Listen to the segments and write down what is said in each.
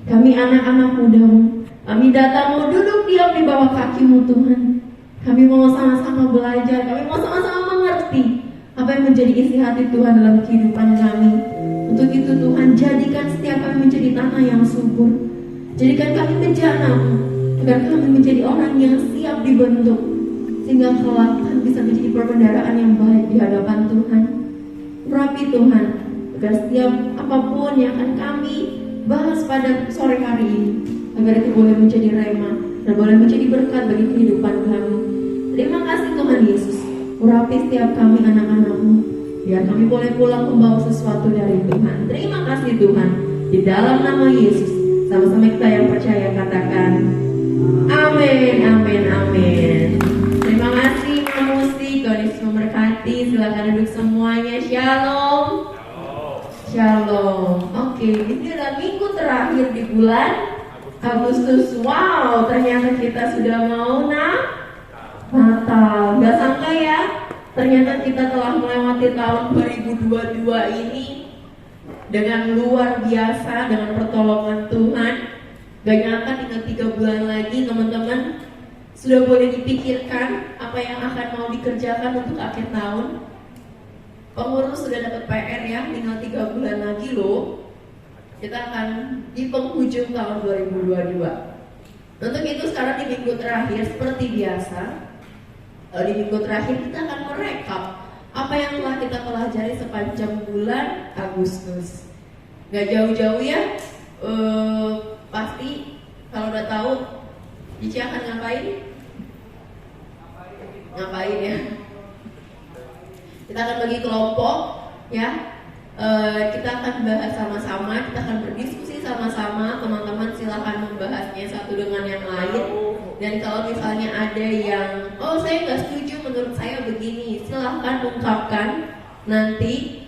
Kami anak-anak muda-Mu, kami datang mau duduk diam di bawah kaki-Mu Tuhan. Kami mau sama-sama belajar, kami mau sama-sama mengerti apa yang menjadi isi hati Tuhan dalam kehidupan kami. Untuk itu Tuhan, jadikan setiap kami menjadi tanah yang subur. Jadikan kami menjana-Mu, agar kami menjadi orang yang siap dibentuk, sehingga kelak kami bisa menjadi perbendaharaan yang baik di hadapan Tuhan. Urapi Tuhan, agar setiap apapun yang akan kami bahas pada sore hari ini, agar itu boleh menjadi rema dan boleh menjadi berkat bagi kehidupan kami. Terima kasih Tuhan Yesus. Urapi setiap kami anak-anak-Mu, biar kami boleh pulang membawa sesuatu dari Tuhan. Terima kasih Tuhan. Di dalam nama Yesus, sama-sama kita yang percaya katakan amin, amin, amin. Terima kasih Pak Musti, Tuhan Yesus memberkati. Silakan duduk semuanya. Shalom. Shalom. Oke, ini adalah minggu terakhir di bulan Agustus. Wow, ternyata kita sudah mau Natal. Gak sangka ya, ternyata kita telah melewati tahun 2022 ini dengan luar biasa, dengan pertolongan Tuhan. Gak nyangka tinggal 3 bulan lagi teman-teman sudah boleh dipikirkan apa yang akan mau dikerjakan untuk akhir tahun. Pengurus sudah dapat PR ya, tinggal 3 bulan lagi loh. Kita akan di penghujung tahun 2022. Untuk itu sekarang di minggu terakhir seperti biasa, di minggu terakhir kita akan merekap apa yang telah kita pelajari sepanjang bulan Agustus. Gak jauh-jauh ya, pasti kalau udah tahu Cici akan ngapain? Ngapain ya? Kita akan bagi kelompok ya. Kita akan bahas sama-sama, kita akan berdiskusi sama-sama. Teman-teman silahkan membahasnya satu dengan yang lain. Dan kalau misalnya ada yang saya nggak setuju, menurut saya begini, silahkan ungkapkan nanti.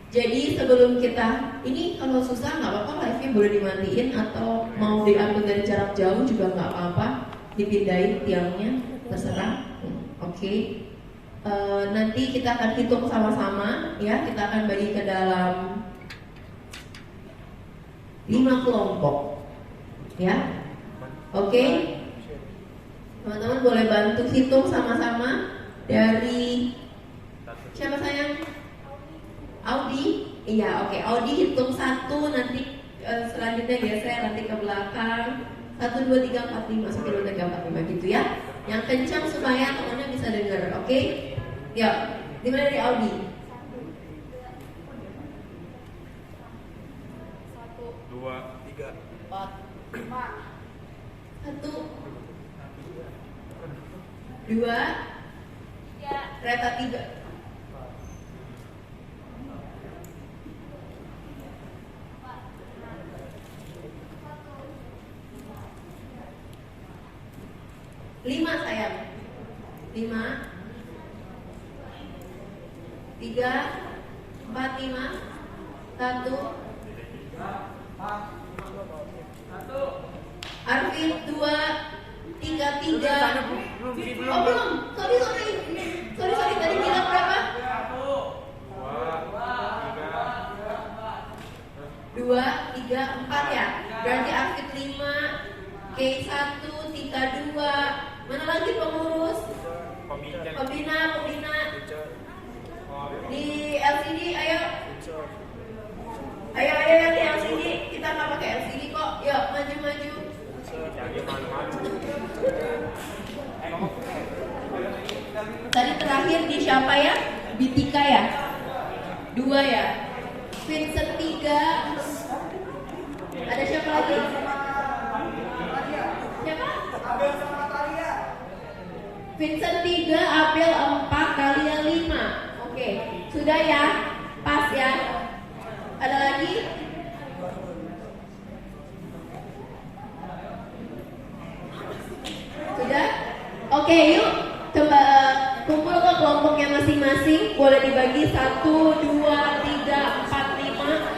Jadi sebelum kita ini, kalau susah nggak apa-apa, live-nya boleh dimatiin atau mau diambil dari jarak jauh juga nggak apa-apa, dipindahin tiangnya, terserah. Oke. Nanti kita akan hitung sama-sama ya, kita akan bagi ke dalam 5 kelompok ya. Oke. Teman-teman boleh bantu hitung sama-sama. Dari siapa sayang? Audi? Iya, oke. Audi hitung 1, nanti selanjutnya geser nanti ke belakang. 1, 2, 3, 4, 5 sampai 2, 3, 4, 5 gitu ya. Yang kencang supaya temannya bisa dengar, oke? Yuk, dimulai dari Audi. 1, 2, 3, 4, 5. 1, 2, kereta 3. 5 sayang. 5, 3, 4, 5, 1. Arvin 2, 3, 3. Oh belum, sorry tadi bilang berapa? 2, 3, 4 ya. Berarti Arvin 5, K 1, Tika 2. Mana lagi pengurus? Pembina di LCD, ayo yang di LCD, kita nggak pakai LCD kok. Yuk maju. Tadi terakhir di siapa ya? Bitika ya? 2 ya? Vincent 3. Ada siapa lagi? Siapa? Vincent 3, Abel 4, kalian 5. Oke, sudah ya? Pas ya? Ada lagi? Sudah? Oke, yuk coba kumpul ke kelompoknya masing-masing. Boleh dibagi 1, 2, 3, 4, 5.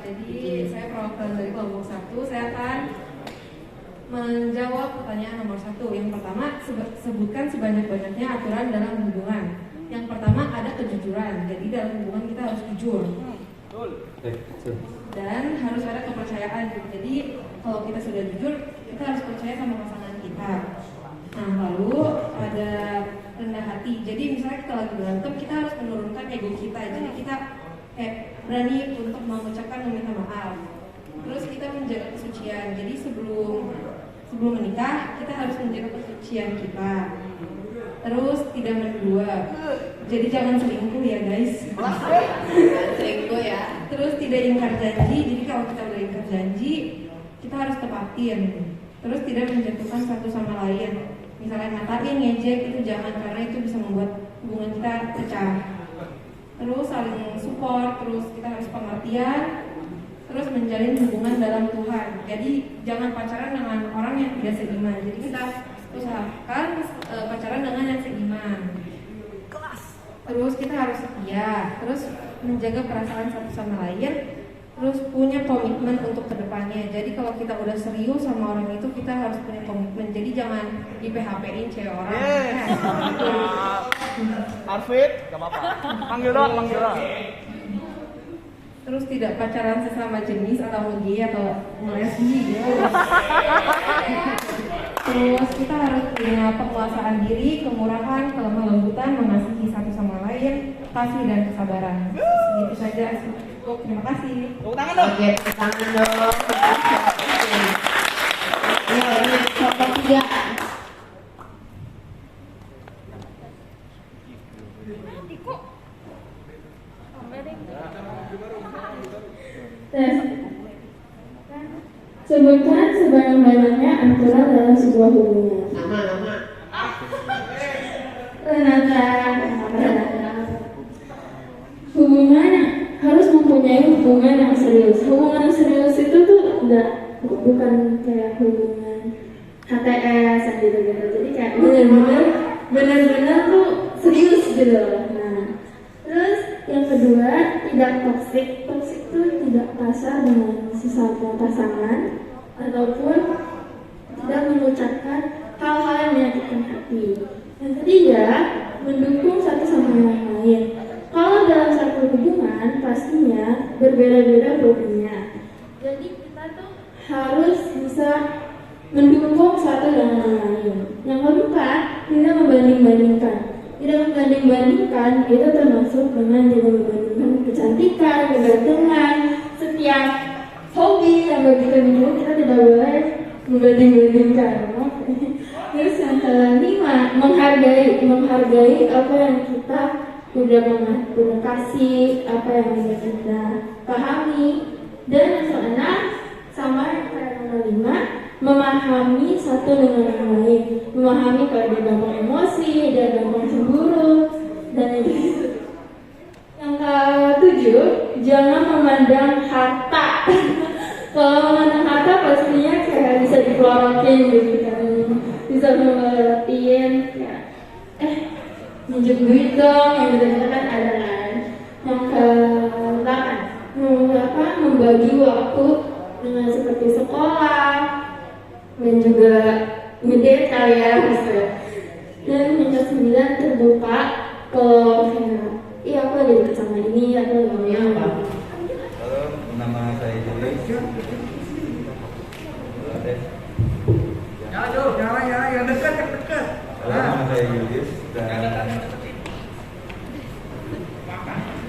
Jadi saya perwakilan dari kelompok 1. Saya akan menjawab pertanyaan nomor 1. Yang pertama, sebutkan sebanyak-banyaknya aturan dalam hubungan. Yang pertama ada kejujuran. Jadi dalam hubungan kita harus jujur. Dan harus ada kepercayaan. Jadi kalau kita sudah jujur, kita harus percaya sama pasangan kita. Nah, lalu ada rendah hati. Jadi misalnya kita lagi berantem, kita harus menurunkan ego kita. Jadi kita berani untuk mengucapkan meminta maaf. Terus kita menjaga kesucian. Jadi sebelum menikah, kita harus menjaga kesucian kita. Terus tidak mendua. Jadi jangan selingkuh ya guys. Selingkuh ya. Terus tidak ingkar janji. Jadi kalau kita udah ingkar janji, kita harus tepatin. Terus tidak menjatuhkan satu sama lain. Misalnya ngatain, ngejek, itu jangan, karena itu bisa membuat hubungan kita pecah. Terus saling support, terus kita harus pengertian, terus menjalin hubungan dalam Tuhan. Jadi jangan pacaran dengan orang yang tidak seiman. Jadi kita usahakan pacaran dengan yang seiman. Terus kita harus setia, terus menjaga perasaan satu sama lain, terus punya komitmen untuk kedepannya. Jadi kalau kita udah serius sama orang itu, kita harus punya komitmen. Jadi jangan di PHP-in cewek orang. Arfit, gak apa-apa. Panggil dong. Terus tidak pacaran sesama jenis atau gay atau lesbi gitu. Terus kita harus punya penguasaan diri, kemurahan, kelemah lembutan, mengasihi satu sama lain, kasih dan kesabaran. Gitu saja. Terima kasih. Tepuk tangan dong. Oke, tepuk tangan dong. Ya, ini contoh 3. Sebutkan sebanyak-banyaknya aturan dalam sebuah hubungan. Nama. Renata. Hubungan harus mempunyai hubungan yang serius. Hubungan serius itu tuh bukan kayak hubungan HTS yang gitu-gitu. Jadi kayak benar-benar tuh serius gitu. Nah, terus yang kedua tidak toksik. Toksik tuh tidak kasar dengan sesama pasangan ataupun tidak mengucapkan hal-hal yang menyakitkan hati. Yang ketiga, mendukung satu sama yang lain. Kalau dalam satu hubungan pastinya berbeda-beda hobinya. Jadi kita tuh harus bisa mendukung satu dengan yang lain. Yang keempat, tidak membanding-bandingkan. Tidak membanding-bandingkan itu termasuk dengan tidak membandingkan kecantikan, kegantengan, setiap hobi yang begitu kita tidak boleh membanding-bandingkan. Terus yang kelima, menghargai apa yang kita udah kasih, apa yang udah kita pahami. Dan yang keenam, sama yang nomor 5, memahami satu dengan yang lain. Memahami kalau dia gampang emosi, dia gampang cemburu, dan itu. Yang ketujuh, jangan memandang harta. Kalau memandang harta pastinya kayak bisa dipelorotin gitu kan, bisa melorotin ya. Minjem duit dong, yang benar-benar kan ada kan. Yang ke-8, membagi waktu dengan seperti sekolah dan juga gede kali ya misalnya. Dan yang ke-9, terbuka kalau iya aku ada deket sama ini, aku maunya apa. Halo, nama saya Julius. Jangan yang dekat. Halo, nama saya Julius dan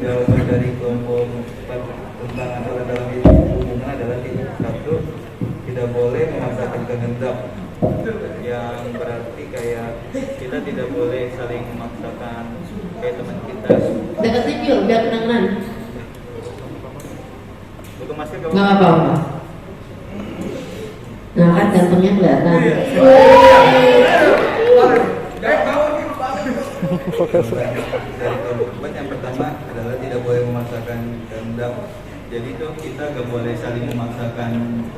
jawaban dari kelompok tentang aturan dalam hubungan adalah satu, tidak boleh memaksakan kehendak, yang berarti kayak kita tidak boleh saling memaksakan kayak teman kita. Deketin yuk, biar kenangan. Butuh masker Nggak apa-apa. Nah kan gantengnya kelihatan. Dari kelompok yang pertama adalah tidak boleh memaksakan kehendak. Jadi tuh kita gak boleh saling memaksakan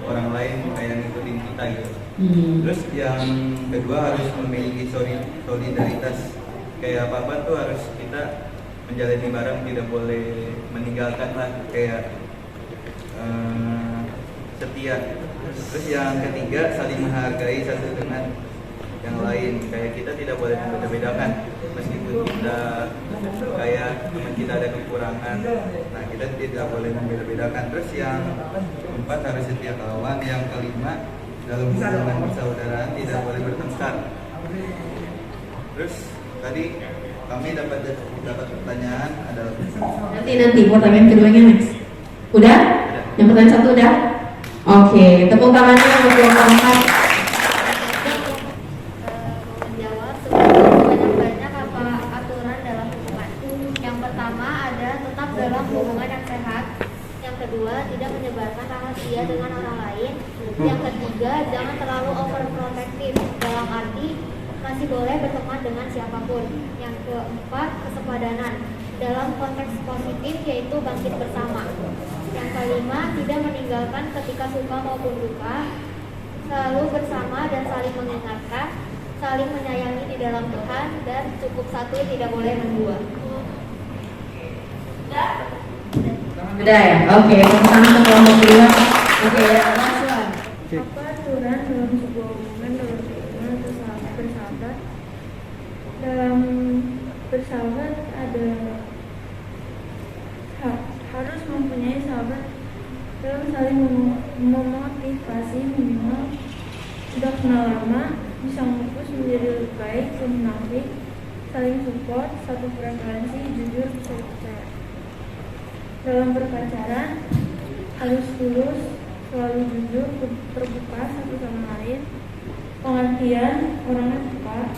orang lain kayak ngikutin kita gitu. Terus yang kedua harus memiliki solidaritas. Kayak apa tuh harus kita menjalani bareng, tidak boleh meninggalkan lah. Kayak setia. Terus yang ketiga, saling menghargai satu dengan yang lain. Kayak kita tidak boleh membeda-bedakan, meskipun kita kayak teman kita ada kekurangan, nah kita tidak boleh membeda-bedakan. Terus yang keempat, harus setia kawan. Yang kelima, dalam hubungan persaudaraan tidak boleh bertengkar. Terus tadi kami dapat pertanyaan, ada Nanti pertanyaan keduanya next. Udah? Yang pertanyaan satu udah? Oke, tepuk tangannya untuk yang keempat. Menjawab sebenarnya banyak apa aturan dalam hubungan. Yang pertama ada tetap dalam hubungan yang sehat. Yang kedua tidak menyebarkan rahasia dengan orang lain. Yang ketiga jangan terlalu overprotective, dalam arti masih boleh berteman dengan siapapun. Yang keempat kesepadanan dalam konteks positif, yaitu bangkit bersama. Yang kelima tidak meninggalkan ketika suka maupun duka, selalu bersama dan saling mengingatkan, saling menyayangi di dalam Tuhan, dan cukup satu tidak boleh mendua. Udah ya? Oke, tepuk tangan untuk kelompok kedua. Oke, last one. Apa aturan dalam sebuah hubungan dalam hubungan bersahabat? Dalam bersahabat ada harus mempunyai sahabat dalam saling memotivasi minimal, sudah kenal lama, bisa mengukus menjadi lebih baik, munafik, saling support, satu frekuensi, jujur, bisa percaya. Dalam berpacaran harus tulus, selalu jujur, terbuka satu sama lain. Pengertian, orangnya tepat,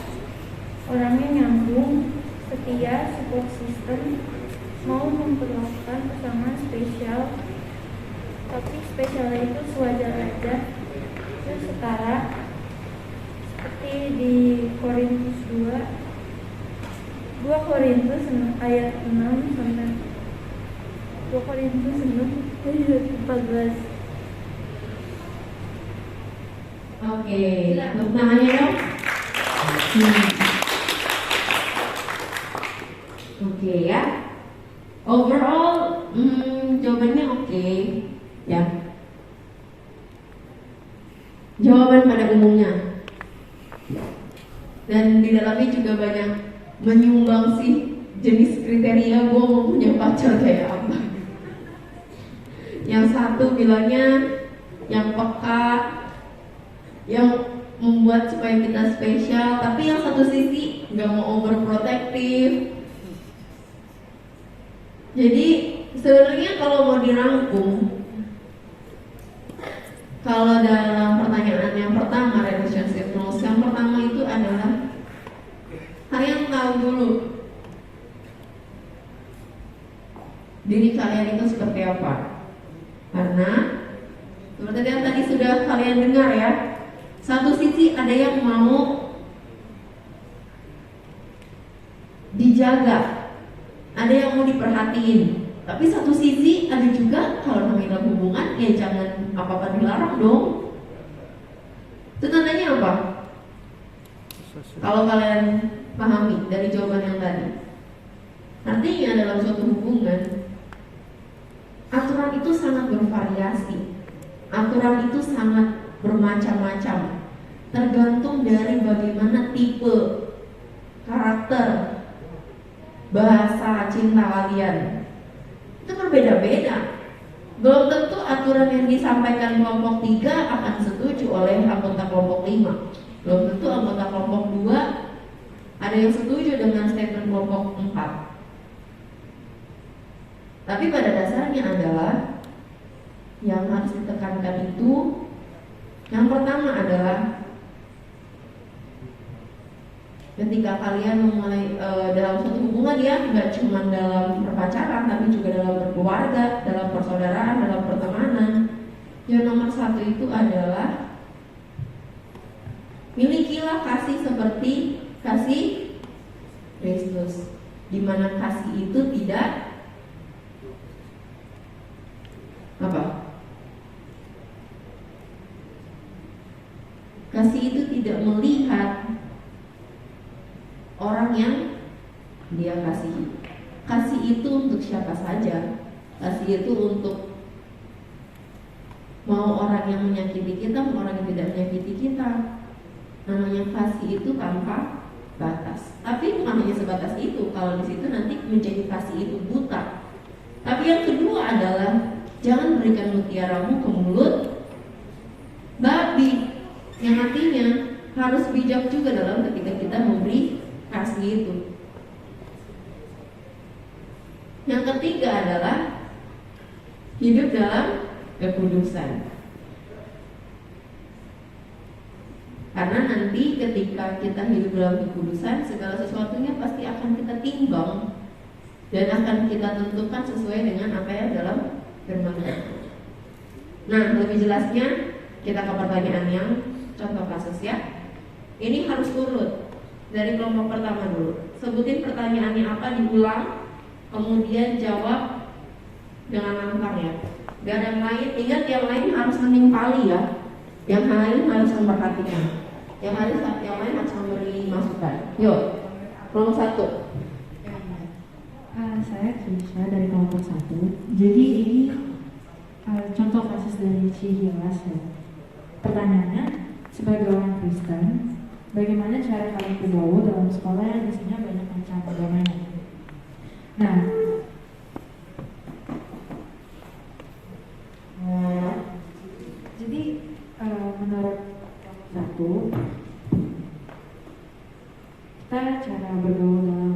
orangnya nyambung, setia, support system, mau memperlakukan pasangan spesial, tapi spesialnya itu sewajar aja, itu setara, seperti di Korintus 2 Korintus ayat 6 sampai 2 Korintus 6 ayat 14. Oke, tepuk tangannya dong. Oke ya. Overall, jawabannya oke, ya. Jawaban pada umumnya. Dan di dalamnya juga banyak menyumbang sih jenis kriteria gue mau punya pacar kayak apa. Yang satu bilangnya yang peka, yang membuat supaya kita spesial, tapi yang satu sisi nggak mau overprotective. Jadi sebenarnya kalau mau dirangkum, kalau dalam pertanyaan yang pertama, relationship rules, yang pertama itu adalah kalian tahu dulu diri kalian itu seperti apa. Karena seperti yang tadi sudah kalian dengar ya, satu sisi ada yang mau dijaga, ada yang mau diperhatiin, tapi satu sisi ada juga kalau namanya hubungan ya jangan apa-apa dilarang dong. Itu tandanya apa? Kalau kalian pahami dari jawaban yang tadi, artinya dalam suatu hubungan aturan itu sangat bervariasi, aturan itu sangat bermacam-macam, tergantung dari bagaimana tipe, karakter, bahasa cinta kalian. Itu berbeda-beda. Belum tentu aturan yang disampaikan kelompok 3 akan setuju oleh anggota kelompok 5. Belum tentu anggota kelompok 2 ada yang setuju dengan statement kelompok 4. Tapi pada dasarnya adalah yang harus ditekankan itu, yang pertama adalah ketika kalian memulai dalam suatu hubungan ya, nggak cuma dalam perpacaran, tapi juga dalam berkeluarga, dalam persaudaraan, dalam pertemanan. Yang nomor satu itu adalah milikilah kasih seperti kasih Kristus, di mana kasih itu tidak apa? Kasih itu tidak melihat orang yang dia kasihi. Kasih itu untuk siapa saja. Kasih itu untuk Mau orang yang menyakiti kita, mau orang yang tidak menyakiti kita. Namanya kasih itu tanpa batas. Tapi bukan hanya sebatas itu. Kalau di situ nanti menjadi kasih itu buta. Tapi yang kedua adalah jangan berikan mutiaramu ke mulut babi. Yang artinya harus bijak juga dalam ketika kita memberi kasih itu. Yang ketiga adalah hidup dalam kekudusan. Karena nanti ketika kita hidup dalam kekudusan, segala sesuatunya pasti akan kita timbang dan akan kita tentukan sesuai dengan apa yang dalam firman Tuhan. Nah, lebih jelasnya kita ke pertanyaan yang contoh kasus ya. Ini harus urut dari kelompok pertama dulu. Sebutin pertanyaannya apa, diulang, kemudian jawab dengan lantang ya. Gak ada yang lain, ingat yang lain harus menimpali ya. Yang lain harus memperhatikan. Yang lain harus memberi masukan. Yuk, kelompok 1. Saya Kisha dari kelompok 1. Jadi ini contoh kasus dari Cihilas ya. Pertanyaannya, sebagai orang Kristen, bagaimana cara kalian bergaul dalam sekolah yang isinya banyak macam agamanya? Nah, jadi menurut satu, kita cara bergaul dalam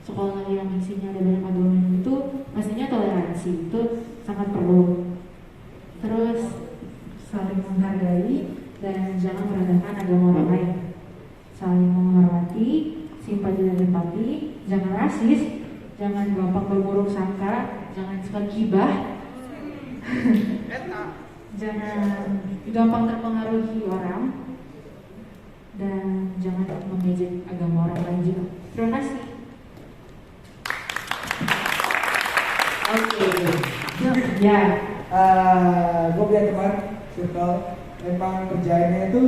sekolah yang isinya ada banyak agama itu pastinya toleransi itu sangat perlu. Terus saling menghargai dan jangan merendahkan agama orang lain. Saling menghormati, simpati dan empati, jangan rasis, jangan gampang berburuk sangka, jangan suka gibah. Jangan gampang terpengaruhi orang dan jangan mengejek agama orang lain juga. Terima kasih. Oke. Ya, gue punya teman circle, memang kerjanya itu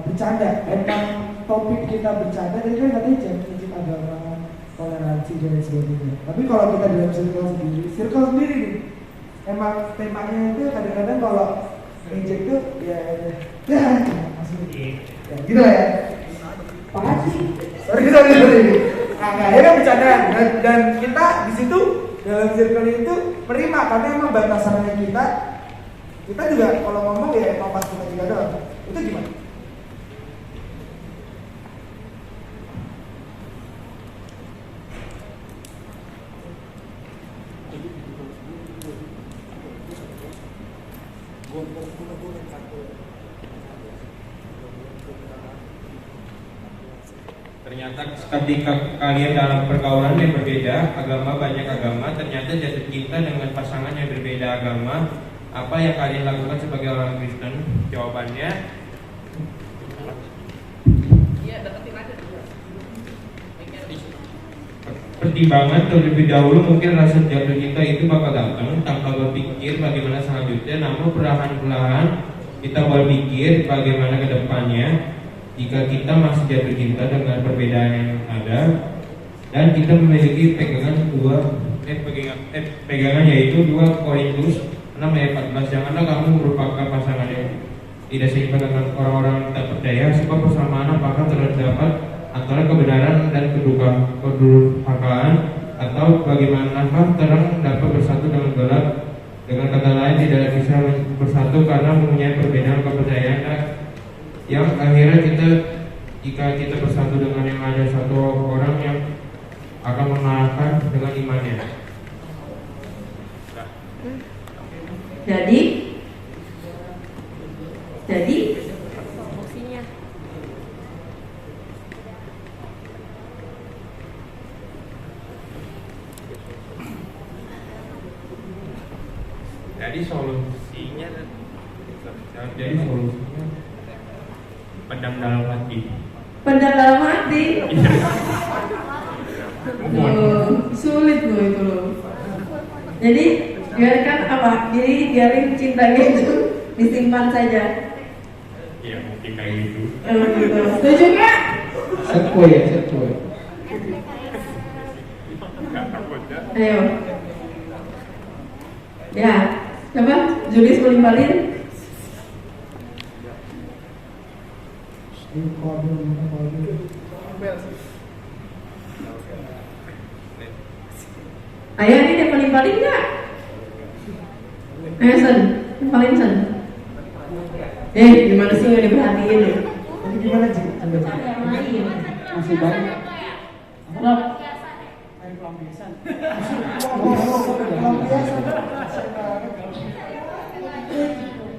bercanda. Memang topik kita bercanda, jadi kan katanya jangan agama, toleransi dan lain sebagainya. Tapi kalau kita dalam circle sendiri nih, emang temanya itu kadang-kadang kalau reject tuh ya maksudnya ya gitu lah ya. Pasti. Sorry. Nah, ya kan bercanda dan kita di situ dalam circle itu menerima karena emang batasannya kita juga kalau ngomong ya emang pas kita juga doang. Itu gimana? Ternyata ketika kalian dalam pergaulan yang berbeda, banyak agama, ternyata jatuh cinta dengan pasangan yang berbeda agama. Apa yang kalian lakukan sebagai orang Kristen? Jawabannya, pertimbangan terlebih dahulu. Mungkin rasa jatuh cinta itu bakal datang tanpa berpikir bagaimana selanjutnya. Namun perlahan-lahan kita berpikir bagaimana ke depannya. Jika kita masih jatuh cinta dengan perbedaan yang ada dan kita memiliki pegangan yaitu 2 Korintus 6 ayat 14, janganlah kamu merupakan pasangan yang tidak seimbang dengan orang-orang tak percaya, sebab persamaan apakah terdapat antara kebenaran dan kedurhakaan, atau bagaimanakah terang dapat bersatu dengan gelap? Dengan kata lain, tidak bisa bersatu karena mempunyai perbedaan kepercayaan yang akhirnya jika kita bersatu dengan yang ada satu orang yang akan mengalahkan dengan imannya. Jadi solusinya pedang dalam hati. Pedang dalam hati. Sulit loh itu loh. Jadi biarkan apa? Jadi biarin cintanya itu disimpan saja. Iya, mungkin kayak gitu. Setuju nggak? Setuju. Ayo. Ya, coba Julius paling-paling. Ayo ini yang paling-paling nggak? Ayo Sen, yang paling Sen. Gimana sih nggak diperhatiin nih? Jadi gimana sih? Yang lain. Masih banyak. Loh,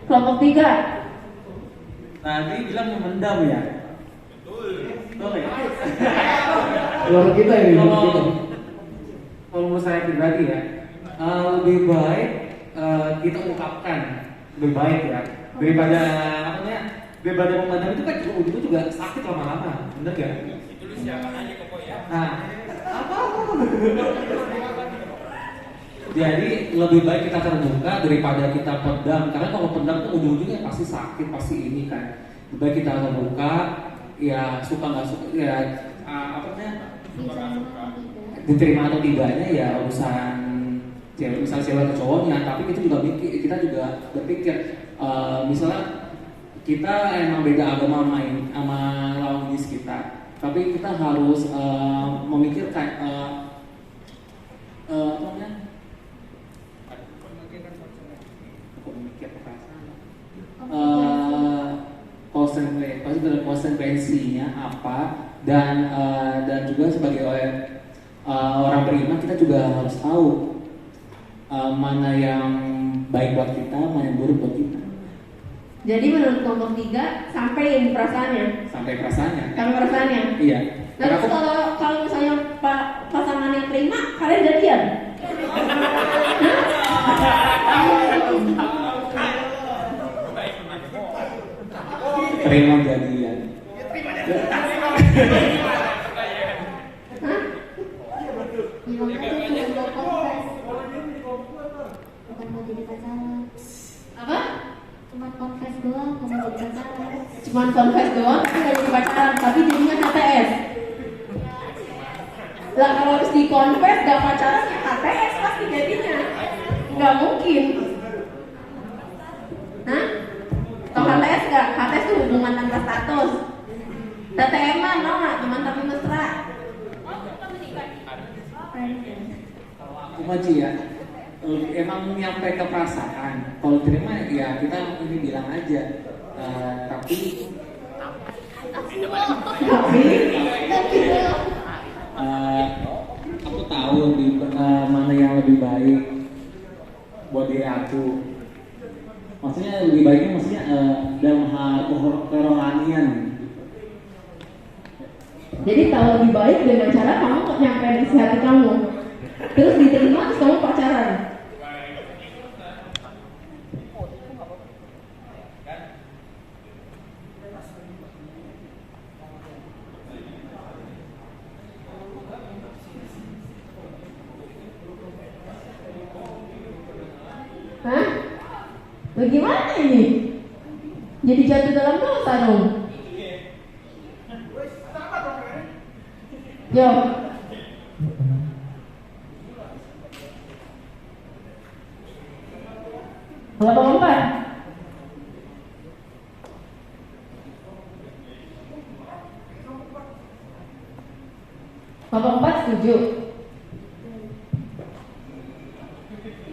kelompok 3. Tadi bilang memendam ya? Betul ya? Kalau kita ini. Kalau menurut saya pribadi ya, lebih baik kita ungkapkan, lebih baik ya daripada apa namanya, daripada memendam itu kan ujungnya juga sakit lama-lama, bener gak? Itu lu siapkan aja kok ya. Nah, apa? Jadi lebih baik kita terbuka daripada kita pendam, karena kalau pendam tuh ujung-ujungnya pasti sakit, pasti ini kan. Lebih baik kita terbuka, ya suka nggak suka, ya apa namanya, diterima atau tidaknya ya urusan cewek, misalnya cewek atau cowoknya. Tapi kita juga berpikir, misalnya kita emang beda agama sama lawan jenis kita, tapi kita harus memikirkan apa namanya, konsekuensinya apa, dan juga sebagai orang beriman kita juga harus tahu mana yang baik buat kita, mana yang buruk buat kita. Jadi menurut kelompok 3 sampai perasaannya. Sampai perasaannya. Sampai perasaannya. Iya. Terus kalau misalnya pasangan yang terima, kalian jadian? Terima jadian. Bukan mau jadi pacaran. Apa? Cuma confess doang, mau jadi pacaran. Cuman confess doang, tapi nggak jadi pacaran, tapi jadinya HTS. Lah kalau harus di confess gak pacaran ya HTS pasti jadinya. Nggak mungkin. Hah? Atau HTS nggak? HTS itu hubungan tanpa status. TTM-an tau nggak? Teman tapi mesra. Aku Maji ya, emang nyampe ke perasaan. Kalau terima ya kita ini bilang aja. Tapi aku tahu mana yang lebih baik buat diri aku. Maksudnya lebih baiknya maksudnya dalam hal kerohanian. Jadi kalau lebih baik dengan cara kamu nyampein isi hati kamu, terus diterima terus kamu pacaran. Hah? Bagaimana ini? Jadi jatuh dalam dosa dong. Yo. Kelompok 4. Kelompok 4 setuju.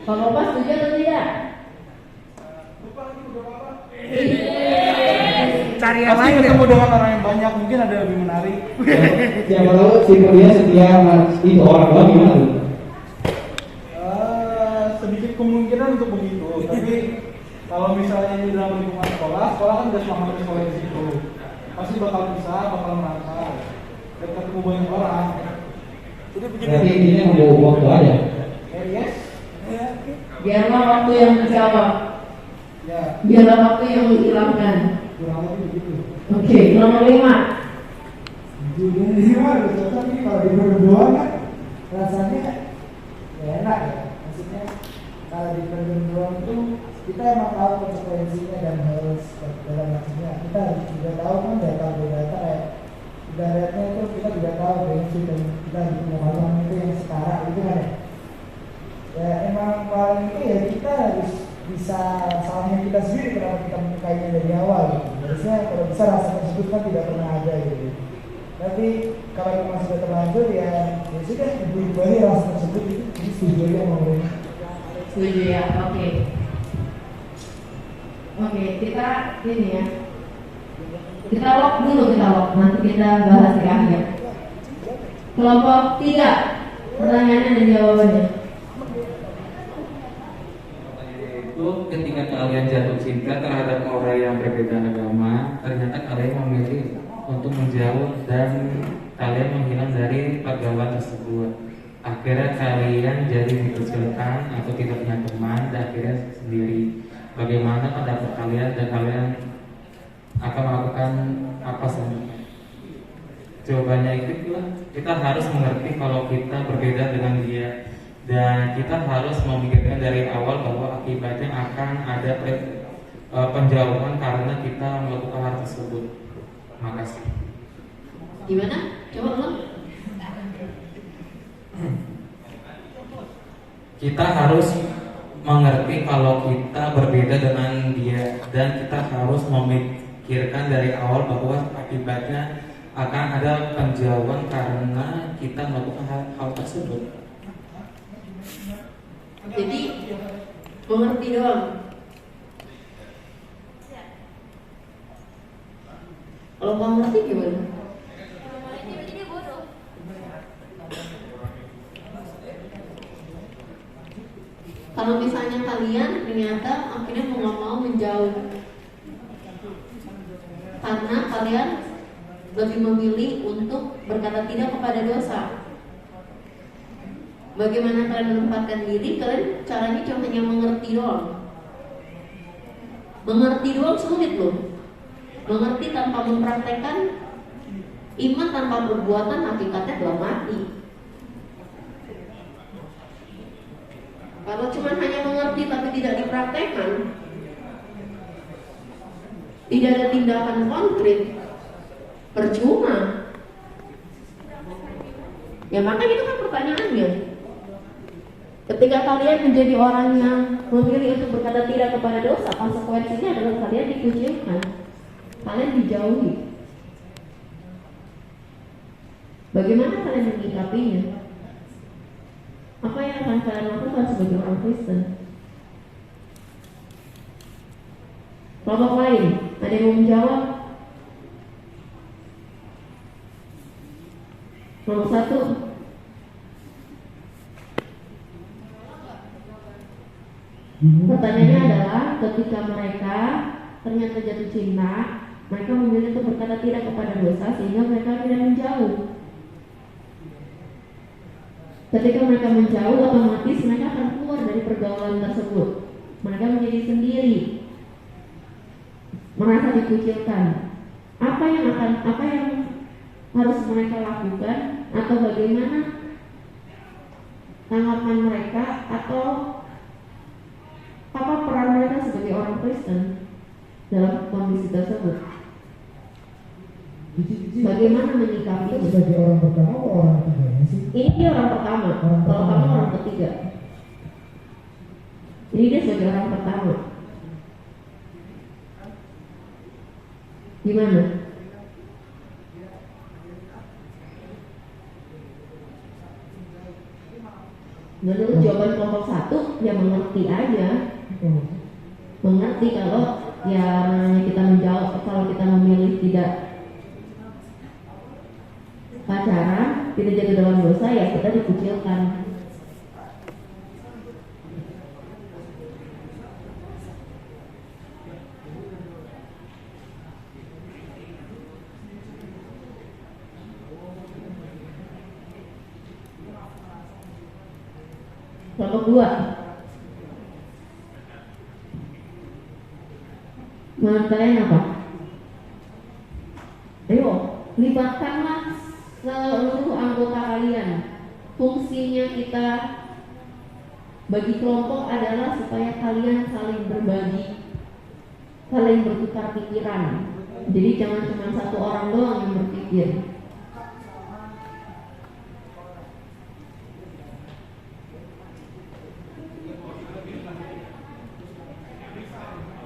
Kelompok 4 setuju atau tidak? Cari yang lain ketemu dengan orang yang banyak, mungkin ada lebih menarik. Ya kalau si dia setia itu orang doang gimana tuh? Sedikit kemungkinan untuk begitu, tapi kalau misalnya di dalam lingkungan sekolah kan udah selama sekolah di situ, pasti bakal bisa, bakal merasa dan ketemu banyak orang. Jadi begini. Berarti intinya mau waktu aja. Yes. Biarlah waktu yang menjawab. Ya. Biarlah waktu yang menghilangkan. Kurang lebih begitu. Oke, nomor 5. Jadi gimana? Tapi kalau di berdua kan rasanya ya enak ya. Maksudnya kalau di berdua itu kita emang tahu konsekuensinya dan harus dalam maksudnya kita juga tahu kan data ya. Ibaratnya itu kita juga tahu bensin dan kita punya malam itu yang sekarang itu kan ya emang paling itu ya kita bisa salahnya kita sendiri kenapa kita menyukainya dari awal gitu. Harusnya kalau bisa rasa tersebut kan tidak pernah ada gitu. Tapi kalau memang sudah terlanjur ya sudah ibu-ibu aja rasa tersebut itu. Jadi setuju aja sama mereka. Setuju ya, oke. Oke, kita ini ya. Kita lock dulu, nanti kita bahas di akhir. Kelompok 3, pertanyaannya dan jawabannya. Itu ketika kalian jatuh cinta terhadap orang yang berbeda agama, ternyata kalian memilih untuk menjauh dan kalian menghilang dari pergaulan tersebut. Akhirnya kalian jadi dikucilkan atau tidak punya teman dan akhirnya sendiri. Bagaimana pendapat kalian dan kalian akan melakukan apa selanjutnya? Jawabannya itu kita harus mengerti kalau kita berbeda dengan dia dan kita harus memikirkan dari awal bahwa akibatnya akan ada penjauhan karena kita melakukan hal tersebut. Makasih. Gimana? Coba ulang. Kita harus mengerti kalau kita berbeda dengan dia dan kita harus memikirkan dari awal bahwa akibatnya akan ada penjauhan karena kita melakukan hal tersebut. Jadi mengerti doang. Kalau kamu ngerti gimana? Kalau misalnya kalian ternyata akhirnya mau nggak mau menjauh karena kalian lebih memilih untuk berkata tidak kepada dosa. Bagaimana kalian menempatkan diri? Kalian caranya cuma hanya mengerti doang. Mengerti doang sulit loh. Mengerti tanpa mempraktekkan, iman tanpa perbuatan hakikatnya belum mati. Kalau cuma hanya mengerti tapi tidak dipraktekkan, tidak ada tindakan konkret, percuma. Ya makanya itu kan pertanyaannya. Ketika kalian menjadi orang yang memilih untuk berkata tidak kepada dosa, konsekuensinya adalah kalian dikucilkan, kalian dijauhi. Bagaimana kalian menyikapinya? Apa yang akan kalian lakukan sebagai orang Kristen? Kelompok lain, ada yang mau menjawab? Nomor 1. Pertanyaannya adalah ketika mereka ternyata jatuh cinta, mereka memilih untuk berkata tidak kepada dosa sehingga mereka tidak menjauh. Ketika mereka menjauh, otomatis mereka akan keluar dari pergaulan tersebut. Mereka menjadi sendiri, merasa dikucilkan. Apa yang harus mereka lakukan atau bagaimana tanggapan mereka atau apa peran mereka sebagai orang Kristen dalam kondisi tersebut? Bagaimana menyikapi itu? Sebagai orang pertama atau orang ketiga sih? Ini dia orang pertama, kalau kamu orang ketiga. Ini dia sebagai orang pertama. Gimana? Menurut jawaban kelompok 1, ya mengerti aja. Mengerti kalau ya namanya kita menjauh, kalau kita memilih tidak pacaran, tidak jatuh dalam dosa, ya kita dikucilkan. Kelompok 2, menurut kalian apa? Ayo, libatkanlah seluruh anggota kalian. Fungsinya kita bagi kelompok adalah supaya kalian saling berbagi, saling bertukar pikiran. Jadi jangan cuma satu orang doang yang berpikir.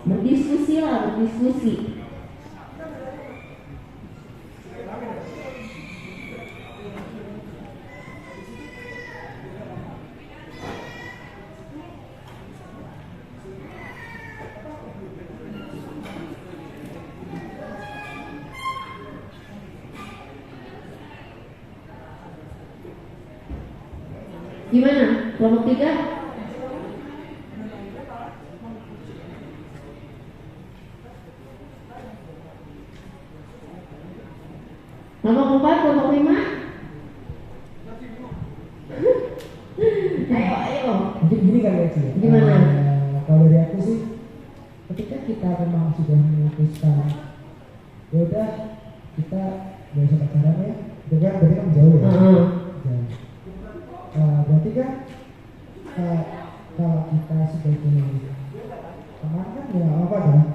berdiskusi lah, berdiskusi. Gimana? Kelompok 3? Kelompok 4, kelompok 5? Ayo. Mungkin gini kali ya, Ci. Gimana? Kalau dari aku sih, ketika kita memang sudah memutuskan, ya udah kita gak usah pacaran ya, itu kan berarti kan jauh ya. Jauh. Berarti kan kalau kita sebagai teman kan ya apa dong?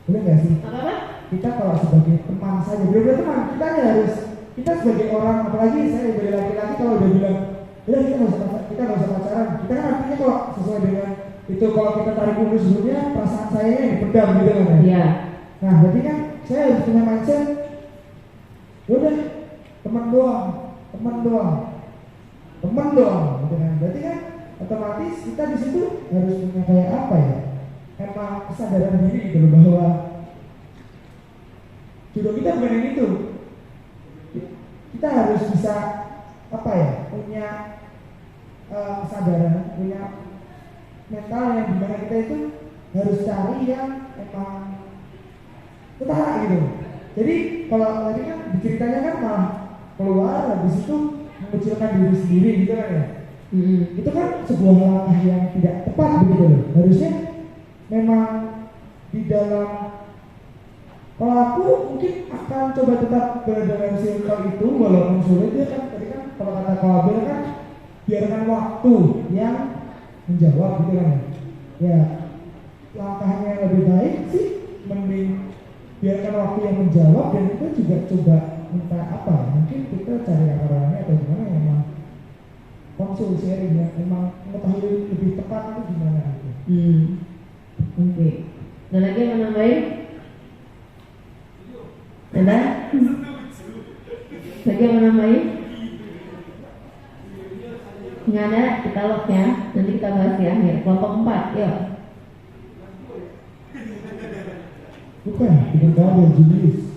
Boleh nggak sih? Apa? Kita kalau sebagai teman saja, benar-benar teman, kita harus, kita sebagai orang, apalagi saya sebagai laki-laki kalau udah bilang, udah kita nggak usah pacaran, kita kan artinya kalau sesuai dengan itu, kalau kita tarik ulur sebelumnya perasaan saya yang dipendam gitu kan ya. Iya. Nah berarti kan saya harus punya mindset, udah teman doang, gitu kan. Berarti kan otomatis kita di situ harus punya kayak apa ya? Emang kesadaran diri gitu loh, bahwa jodoh kita bukan yang itu. Kita harus bisa apa ya? Punya kesadaran, punya mental yang dimana kita itu harus cari yang emang ketara gitu. Jadi kalau tadi kan ceritanya kan malah keluar habis itu mengecilkan diri sendiri gitu kan ya. Itu kan sebuah langkah yang tidak tepat begitu loh. Harusnya memang di dalam, kalau aku mungkin akan coba tetap berada dalam circle itu walaupun sulit ya kan. Tadi kan kalau kata Kabel kan biarkan waktu yang menjawab gitu kan ya. Langkahnya yang lebih baik sih mending biarkan waktu yang menjawab, dan kita juga coba minta apa, mungkin kita cari akarnya atau gimana yang memang konsul sharing yang memang mengetahui lebih tepat itu gimana gitu. Oke. Ada lagi yang mau nambahin? Ada? Lagi yang mau nambahin? Nggak ada, kita lock ya. Nanti kita bahas di akhir. Kelompok 4, yuk. Bukan, dengan Kabel Julius.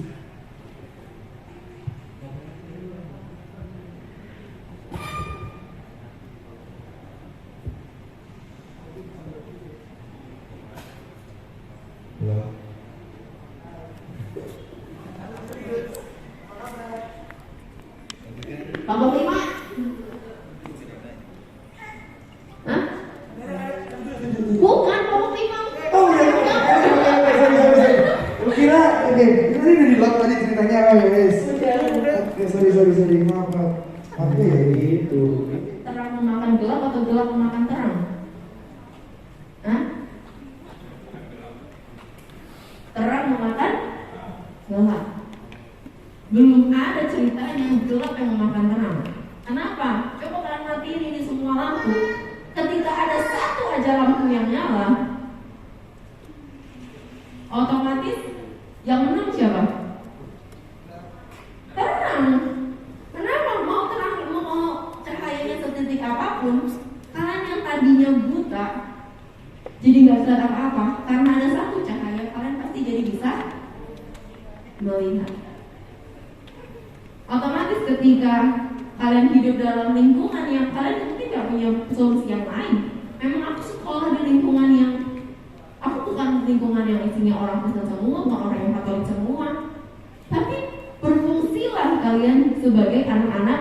Kelompok 5? Hah? Bukan kelompok 5. Oh iya, kira oke, ini udah di lock tadi ceritanya apa ya guys? Sorry, maaf. Apa ya itu? Terang memakan gelap atau gelap memakan terang? Hah? Terang memakan gelap. Belum ada ceritanya gelap yang memakan terang. Kenapa? Coba kalian matiin ini semua lampu. Ketika ada satu aja lampu yang nyala, otomatis yang menang siapa? Terang. Kenapa? Mau terang, mau cahayanya setitik apapun, kalian yang tadinya buta jadi nggak bisa apa-apa, karena ada satu cahaya, kalian pasti jadi bisa melihat. Otomatis ketika kalian hidup dalam lingkungan yang kalian mungkin nggak punya solusi yang lain. Memang aku sekolah di lingkungan yang, aku bukan lingkungan yang isinya orang Kristen semua, bukan orang yang Katolik semua. Tapi berfungsilah kalian sebagai anak-anak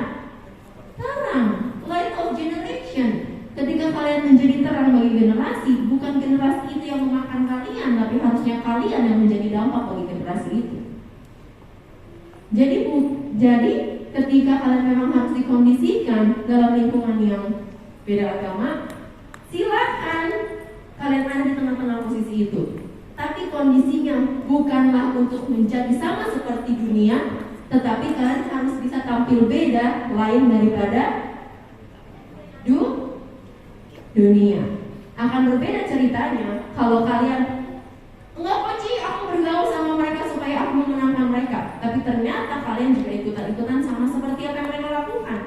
terang, light of generation. Ketika kalian menjadi terang bagi generasi, bukan generasi itu yang memakan kalian, tapi harusnya kalian yang menjadi dampak bagi generasi itu. Jadi ketika kalian memang harus dikondisikan dalam lingkungan yang beda agama, silakan kalian ada di tengah-tengah posisi itu. Tapi kondisinya bukanlah untuk menjadi sama seperti dunia, tetapi kalian harus bisa tampil beda, lain daripada dunia. Akan berbeda ceritanya kalau kalian Tapi ternyata kalian juga ikutan-ikutan sama seperti apa yang mereka lakukan.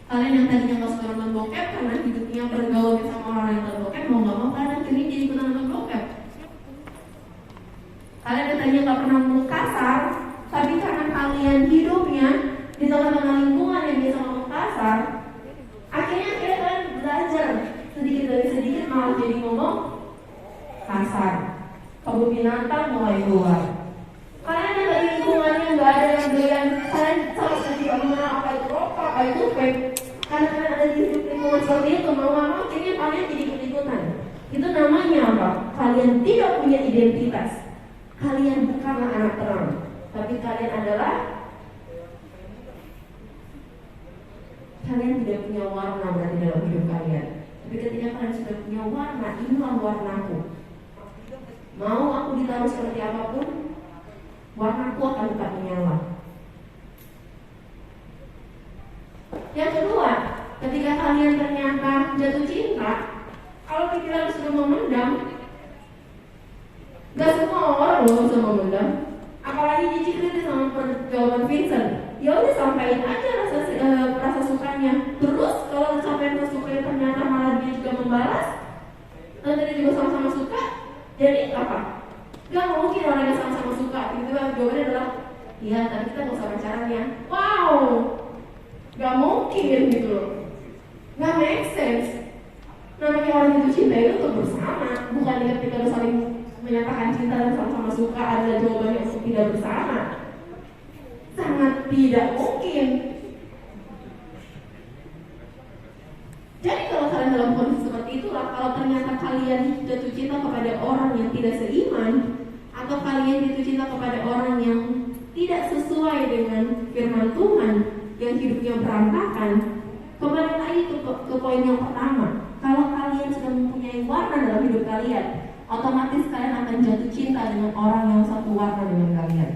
Kalian yang tadinya nggak suka nonton bokep karena hidupnya bergaul sama orang yang nonton bokep, mau nggak mau kalian akhirnya jadi ikutan nonton bokep. Kalian yang tadinya nggak pernah ngomong kasar, tapi karena kalian hidupnya di tengah-tengah lingkungan yang biasa ngomong kasar, akhirnya kalian belajar sedikit demi sedikit malah jadi ngomong kasar. Kebun binatang mulai keluar. Kalian yang dari lingkungan yang nggak ada yang doyan, kalian sama sekali tidak mengenal apa itu rokok, apa itu vape. Karena kalian ada di lingkungan seperti itu, mau nggak mau akhirnya kalian jadi ikut-ikutan. Itu namanya apa? Kalian tidak punya identitas. Kalian bukanlah anak terang, tapi kalian adalah, kalian tidak punya warna berarti dalam hidup kalian. Tapi ketika kalian sudah punya warna, inilah warnaku. Mau aku ditaruh seperti apapun, warnaku akan tetap menyala. Yang kedua, ketika kalian ternyata jatuh cinta, kalau pikiran sudah memendam, gak semua orang loh bisa memendam. Apalagi Cici kritis sama jawaban Vincent. Ya udah sampaikan aja rasa sukanya. Terus kalau sampai rasa sukanya ternyata malah dia juga membalas, dan dia juga sama-sama suka, jadi apa? Gak mungkin orang yang sama-sama suka. Tiba-tiba jawabannya adalah, iya tapi kita gak usah pacarannya. Wow, gak mungkin gitu loh. Gak make sense. Namanya orang jatuh cinta itu untuk bersama, bukan ketika udah saling menyatakan cinta dan sama-sama suka ada jawabannya untuk tidak bersama. Sangat tidak mungkin. Jadi kalau kalian dalam kondisi seperti itulah, kalau ternyata kalian jatuh cinta kepada orang yang tidak seiman, atau kalian jatuh cinta kepada orang yang tidak sesuai dengan firman Tuhan, yang hidupnya berantakan, kembali lagi ke poin yang pertama. Kalau kalian sudah mempunyai warna dalam hidup kalian, otomatis kalian akan jatuh cinta dengan orang yang satu warna dengan kalian.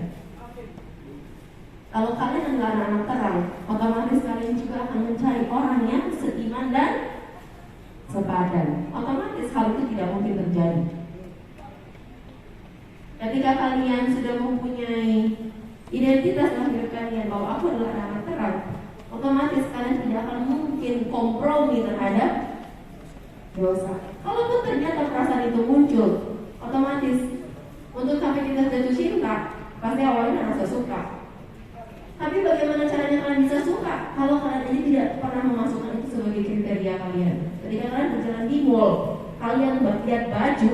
Kalau kalian adalah anak-anak terang, otomatis kalian juga akan mencari orang yang seiman dan sepadan. Otomatis hal itu tidak mungkin terjadi. Ketika kalian sudah mempunyai identitas dalam hidup kalian bahwa aku adalah anak-anak terang, otomatis kalian tidak akan mungkin kompromi terhadap dosa. Kalaupun ternyata perasaan itu muncul, otomatis untuk sampai kita jatuh cinta, pasti awalnya rasa suka. Tapi bagaimana caranya kalian bisa suka kalau kalian ini tidak pernah memasukkan itu sebagai kriteria kalian? Ketika kalian berjalan di mall, kalian lihat baju,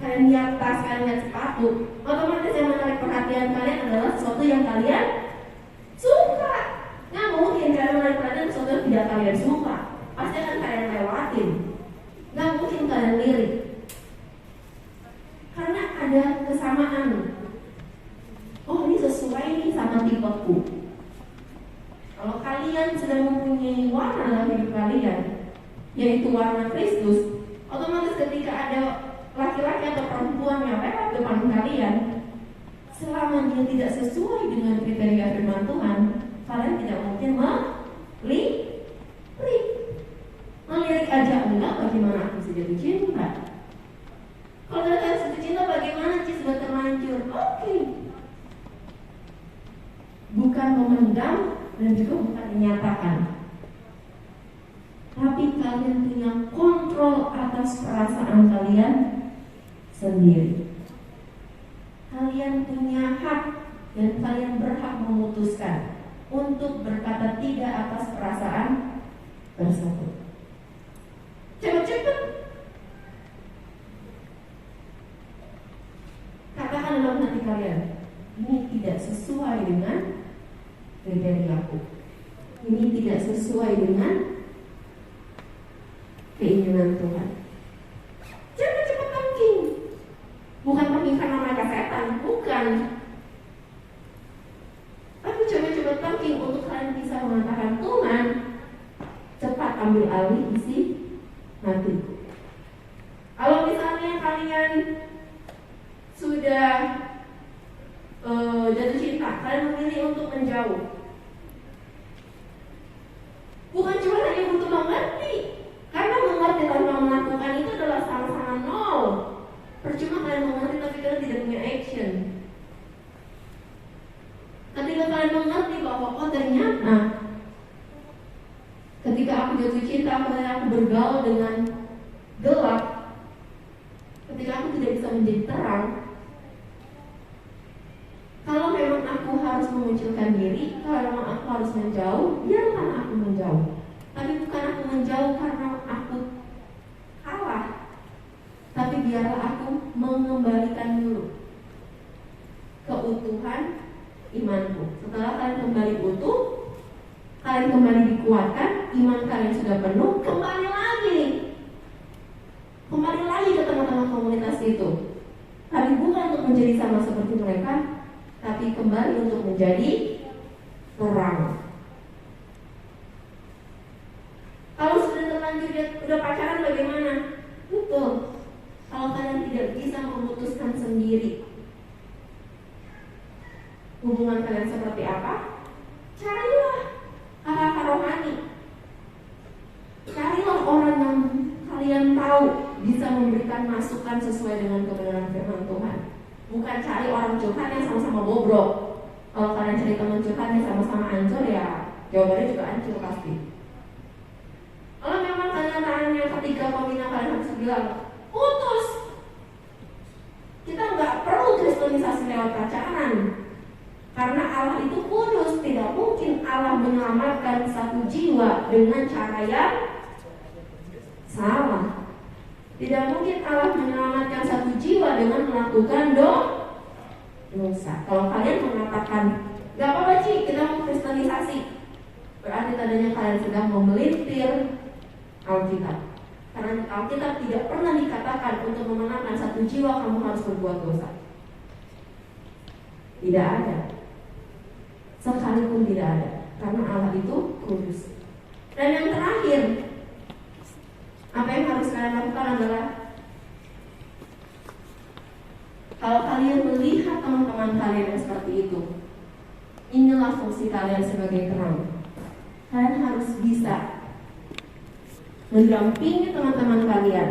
kalian lihat tas, kalian lihat sepatu, otomatis yang menarik perhatian kalian adalah sesuatu yang kalian suka. Nggak mungkin kalian menarik perhatian sesuatu yang tidak kalian suka. Pasti akan kalian lewatin. Nggak mungkin kalian lirik. Karena ada kesamaan. Oh ini sesuai nih sama tipeku. Kalau kalian sudah mempunyai warna dalam hidup kalian, yaitu warna Kristus, otomatis ketika ada laki-laki atau perempuan yang lewat depan kalian, selama dia tidak sesuai dengan kriteria firman Tuhan, kalian tidak mungkin melirik aja enggak, bagaimana aku bisa jatuh cinta? Kalau kalian jatuh cinta bagaimana sih, sudah terlanjur? Oke. Bukan memendam dan juga bukan menyatakan, tapi kalian punya kontrol atas perasaan kalian sendiri. Kalian punya hak dan kalian berhak memutuskan untuk berkata tidak atas perasaan tersebut. Cepet-cepet katakan dalam hati kalian, ini tidak sesuai dengan kriteriaku, ini tidak sesuai dengan keinginan Tuhan. Cepet-cepet thinking. Bukan thinking karena mereka setan, bukan. Tapi coba-coba thinking untuk kalian bisa mengatakan, Tuhan, cepat ambil alih isi hatiku. Kalau misalnya kalian sudah jatuh cinta, kalian memilih untuk menjauh, bukan cuma hanya untuk mengerti, karena mengerti tanpa melakukan itu adalah sama-sama nol. Percuma kalian mengerti tapi kalian tidak punya action. menjadi terang. Kalau memang aku harus memunculkan diri, kalau memang aku harus menjauh, biarkan aku menjauh. Tapi bukan aku menjauh karena aku kalah, tapi biarlah aku mengembalikan dulu keutuhan imanku. Setelah kalian kembali utuh, kalian kembali dikuatkan, iman kalian sudah penuh, kembali lagi ke tengah-tengah komunitas itu. Tapi bukan untuk menjadi sama seperti mereka, tapi kembali untuk menjadi terang. Kalau sudah terlanjur udah pacaran bagaimana? Betul. Kalau kalian tidak bisa memutuskan sendiri hubungan kalian seperti apa, carilah kakak rohani. Carilah orang yang kalian tahu bisa memberikan masukan sesuai dengan kebenaran firman Tuhan. Bukan cari orang curhat yang sama-sama bobrok. Kalau kalian cari teman curhat yang sama-sama hancur, ya jawabannya juga hancur pasti. Kalau memang kenyataannya ketika pembina kalian harus bilang putus, kita nggak perlu kristenisasi lewat pacaran. Karena Allah itu kudus, tidak mungkin Allah menyelamatkan satu jiwa dengan cara yang salah. Tidak mungkin Allah menyelamatkan satu jiwa dengan melakukan dosa. Kalau kalian mengatakan gak apa-apa Ci, kita mau kristenisasi, berarti tandanya kalian sedang memelintir Alkitab. Karena Alkitab tidak pernah dikatakan untuk memenangkan satu jiwa kamu harus berbuat dosa. Tidak ada. Sekalipun tidak ada. Karena Allah itu kudus. Dan yang terakhir, apa yang harus kalian lakukan adalah, kalau kalian melihat teman-teman kalian yang seperti itu, inilah fungsi kalian sebagai terang. Kalian harus bisa mendampingi teman-teman kalian,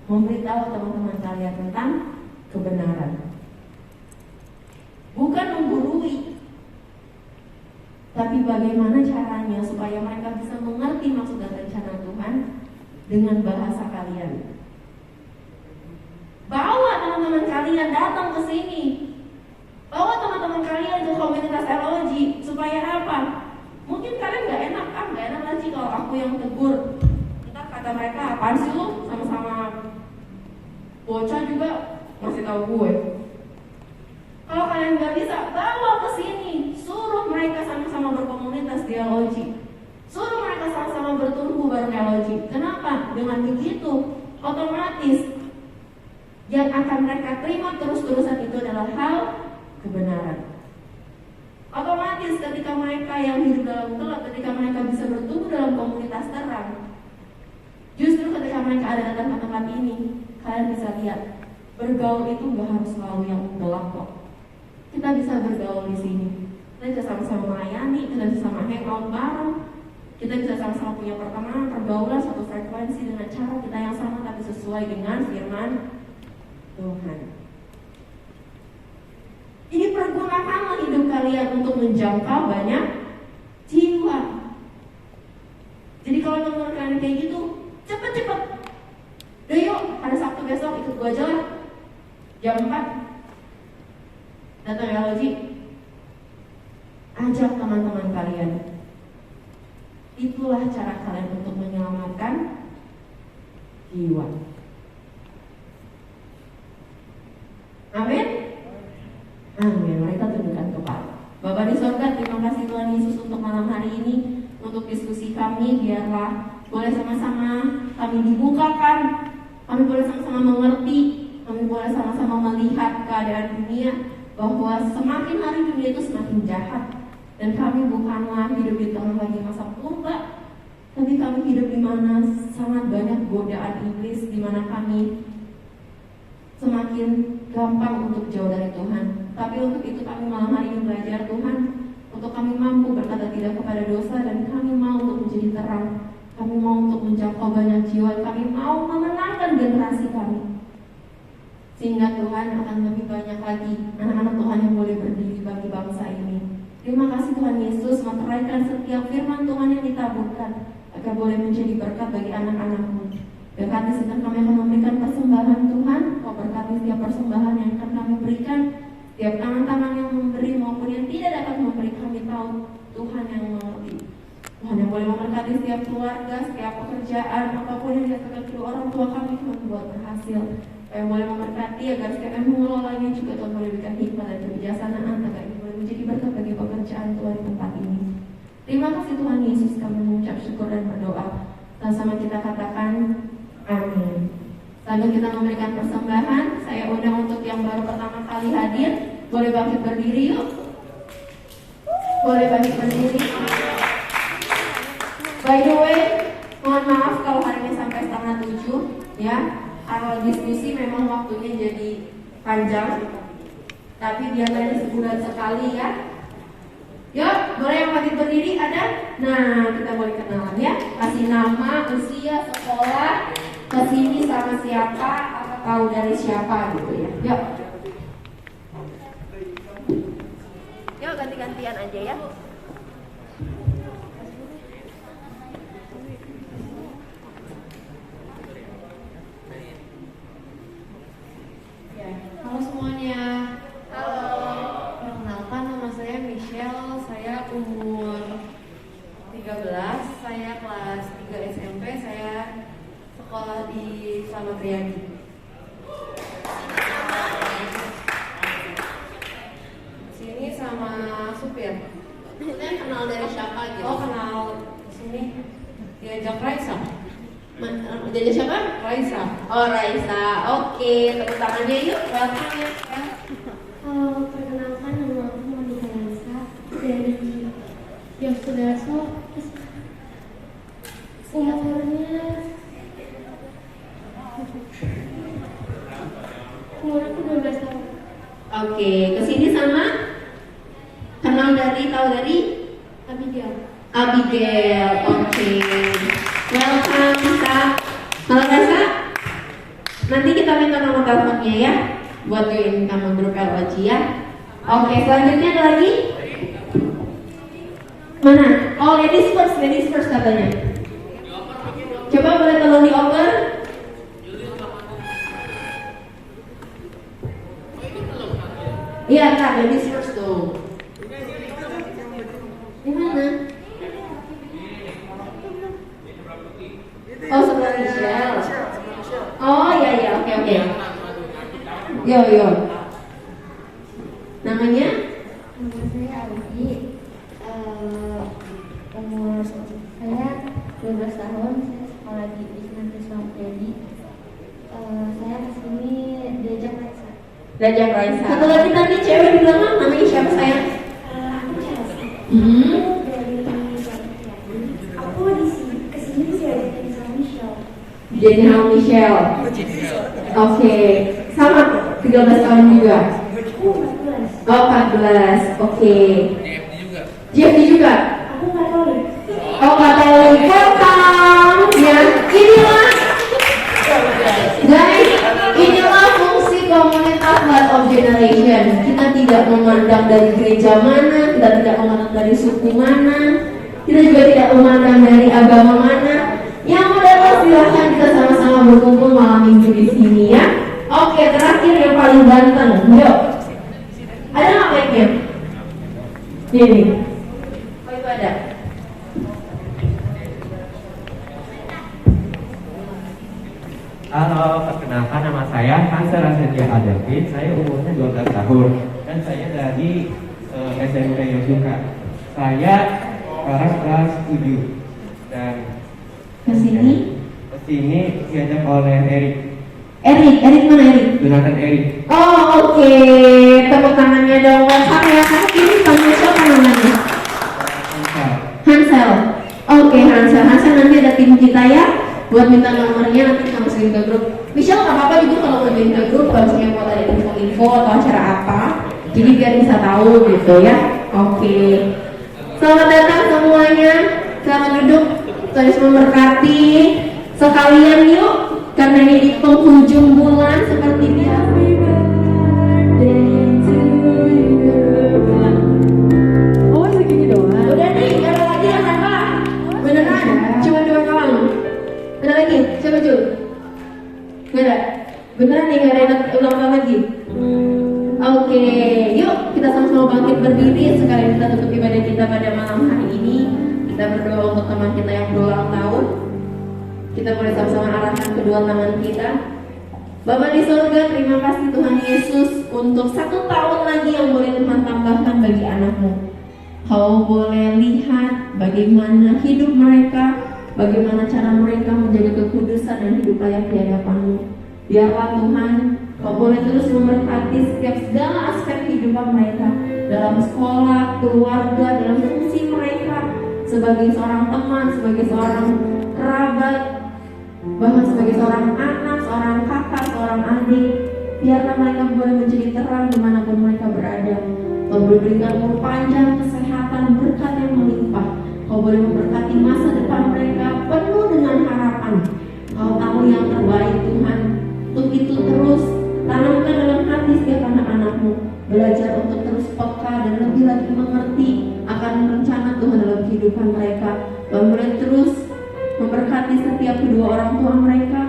memberitahu teman-teman kalian tentang kebenaran. Bukan menggurui, tapi bagaimana caranya supaya mereka bisa mengerti maksud dan rencana Tuhan dengan bahasa kalian. Bawa teman-teman kalian datang ke sini. Bawa teman-teman kalian ke komunitas LOG. Supaya apa? Mungkin kalian gak enak lagi kalau aku yang tegur. Entah kata mereka, apaan sih lu? Sama-sama bocah juga masih tahu gue. Kalau kalian gak bisa, bawa ke sini. Suruh mereka sama-sama berkomunitas di LOG. Suruh mereka sama-sama bertumbuh bareng LOG. Kenapa? Dengan begitu, otomatis yang akan mereka terima terus-terusan itu adalah hal kebenaran. Otomatis ketika mereka yang hidup dalam gelap, ketika mereka bisa bertumbuh dalam komunitas terang, justru ketika mereka ada datang ke tempat ini, kalian bisa lihat bergaul itu gak harus selalu yang gelap kok. Kita bisa bergaul di sini. Kita bisa sama-sama melayani, kita bisa sama hangout bareng, kita bisa sama-sama punya pertemanan, pergaulan satu frekuensi dengan cara kita yang sama tapi sesuai dengan firman Tuhan. Ini pergunakanlah hidup kalian untuk menjangkau banyak jiwa. Jadi kalau teman-teman kalian kayak gitu, cepet-cepet. Udah yuk, hari Sabtu besok ikut gua aja lah. Jam 4 datang LOG. Ajak teman-teman kalian. Itulah cara kalian untuk menyelamatkan jiwa. Amin. Amin. Mereka tundukkan kepala. Bapak di surga, terima kasih Tuhan Yesus untuk malam hari ini, untuk diskusi kami. Biarlah boleh sama-sama kami dibukakan, kami boleh sama-sama mengerti, kami boleh sama-sama melihat keadaan dunia, bahwa semakin hari dunia itu semakin jahat. Dan kami bukanlah hidup di tengah lagi masa purba, tapi kami hidup di mana sangat banyak godaan iblis, di mana kami semakin gampang untuk jauh dari Tuhan. Tapi untuk itu kami malam hari ini belajar Tuhan, untuk kami mampu berkata tidak kepada dosa, dan kami mau untuk menjadi terang. Kami mau untuk menjangkau banyak jiwa, kami mau memenangkan generasi kami, sehingga Tuhan akan lebih banyak lagi anak-anak Tuhan yang boleh berdiri bagi bangsa ini. Terima kasih Tuhan Yesus, meteraikan setiap firman Tuhan yang ditaburkan agar boleh menjadi berkat bagi anak-anak-Mu. Berkati sedang kami akan memberikan persembahan Tuhan, Kau berkati setiap persembahan pekerjaan, apapun yang dilakukan kedua orang tua kami, Tuhan buat berhasil. Yang boleh memberkati agar setiap kami mengelolanya juga Tuhan boleh berikan hikmat dan kebijaksanaan agar ini boleh menjadi berkat bagi pekerjaan Tuhan di tempat ini. Terima kasih Tuhan Yesus, kami mengucap syukur dan berdoa. Sama-sama kita katakan amin. Sambil kita memberikan persembahan, saya undang untuk yang baru pertama kali hadir, boleh bangkit berdiri yuk. Boleh bangkit berdiri. By the way, mohon maaf kalau hari ini sampai 6:30 ya. Kalau diskusi memang waktunya jadi panjang, tapi biasanya sebulan sekali ya. Yuk, boleh yang bangkit berdiri ada? Nah, kita boleh kenalan ya. Kasih nama, usia, sekolah, kesini sama siapa, atau tahu dari siapa gitu ya. Yuk. Yuk ganti-gantian aja ya. Halo semuanya. Halo. Perkenalkan, nama saya Michelle. Saya umur 13. Saya kelas 3 SMP. Saya sekolah di Slamet Riyadi. Sini sama supir. Kita kenal dari siapa gitu? Oh, kenal sini diajak Raisa. Jadi siapa? Raisa. Oh Raisa, oke, tepuk tangannya yuk. Welcome ya. Perkenalkan, nama aku Monika Raisa dari Yosudarso. Umur aku 12 tahun. Oke, kesini sama? Kenal tahu dari? Abigail. Abigail, oke. Welcome Kak. Halo Raisa. Nanti kita minta nomor teleponnya ya, buat join kamu grup LOG ya. Oke, selanjutnya ada lagi? Mana? Oh, ladies first katanya. Coba boleh tolong dioper? Iya Kak, ladies first tuh. Di mana? Oh, sebelah Michelle. Oh iya, oke. Yo. Namanya? Nama saya Aldi. Umur saya 12 tahun. Saya sekolah di Islam Islam Jadi. Saya kesini diajak Raisa. Diajak Raisa. Satu lagi tadi cewek di belakang namanya siapa sayang? Aku Chelsea. Dari aku di sini kesini diajakin sama Michelle. Jadi nama Michelle. Oke. Sama 13 tahun juga. Aku 14. Oh 14. Oke. JFD juga. Aku Katolik. Oh Katolik. Welcome. Ya, inilah fungsi komunitas Light of Generation. Kita tidak memandang dari gereja mana, kita tidak memandang dari suku mana, kita juga tidak memandang dari agama mana. Yang udahlah silahkan kita sama-sama berkumpul malam minggu di sini ya. Oke, terakhir yang paling ganteng, yuk. Ada nggak mic-nya? Ini. Oh itu ada. Halo, perkenalkan nama saya Hansa Rasetia Adalvin. Saya umurnya 12 tahun dan saya dari SMP Yosuka. Saya sekarang kelas 7 dan kesini diajak oleh Erik. Erik mana Erik? Jonathan Erik. Oh oke. Tepuk tangannya dong. Welcome ya. Ini panggil siapa namanya? Hansel. Oke Hansel nanti ada tim kita ya. Buat minta nomornya nanti kita masukin ke grup. Michelle nggak apa-apa juga kalau mau join ke grup, kalau misalnya mau ada info atau acara apa, jadi biar bisa tahu gitu ya. Oke. Selamat datang semuanya. Selamat duduk. Tuhan memberkati. Sekalian yuk, karena ini di penghujung bulan seperti biasa. Oh segini doang. Udah nih, gak ada lagi yang apa? Beneran? Cuma 2 doang. Ada lagi? Siapa Jul? Gak ada? Beneran nih gak ada yang ulang tahun lagi? Oke, yuk kita sama-sama bangkit berdiri. Sekalian kita tutup ibadah kita pada malam hari ini. Kita berdoa untuk teman kita yang berulang tahun. Kita boleh sama-sama arahkan kedua tangan kita. Bapa di surga, terima kasih Tuhan Yesus untuk 1 tahun lagi yang boleh Tuhan tambahkan bagi anakmu. Kau boleh lihat bagaimana hidup mereka, bagaimana cara mereka menjaga kekudusan dan hidup layak di hadapan-Mu. Biarlah Tuhan, Kau boleh terus memberkati setiap segala aspek kehidupan mereka, dalam sekolah, keluarga, dalam fungsi mereka sebagai seorang teman, sebagai seorang kerabat, bahkan sebagai seorang anak, seorang kakak, seorang adik. Biarlah mereka boleh menjadi terang dimanapun mereka berada. Kau boleh berikan umur panjang, kesehatan, berkat yang melimpah. Kau boleh memberkati masa depan mereka penuh dengan harapan. Kau tahu yang terbaik Tuhan. Untuk itu terus tanamkan dalam hati setiap anak-anakmu, belajar untuk terus peka dan lebih lagi mengerti akan rencana Tuhan dalam kehidupan mereka. Kau boleh terus memberkati setiap kedua orang tua mereka.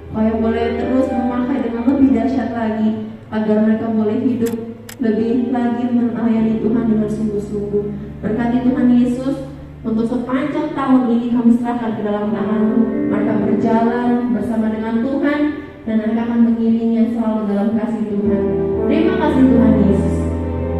Kau boleh terus memakai dengan lebih dahsyat lagi, agar mereka boleh hidup lebih lagi melayani Tuhan dengan sungguh-sungguh. Berkati Tuhan Yesus, untuk sepanjang tahun ini kami serahkan ke dalam tangan-Mu. Mereka berjalan bersama dengan Tuhan dan mereka akan mengiringinya selalu dalam kasih Tuhan. Terima kasih Tuhan Yesus.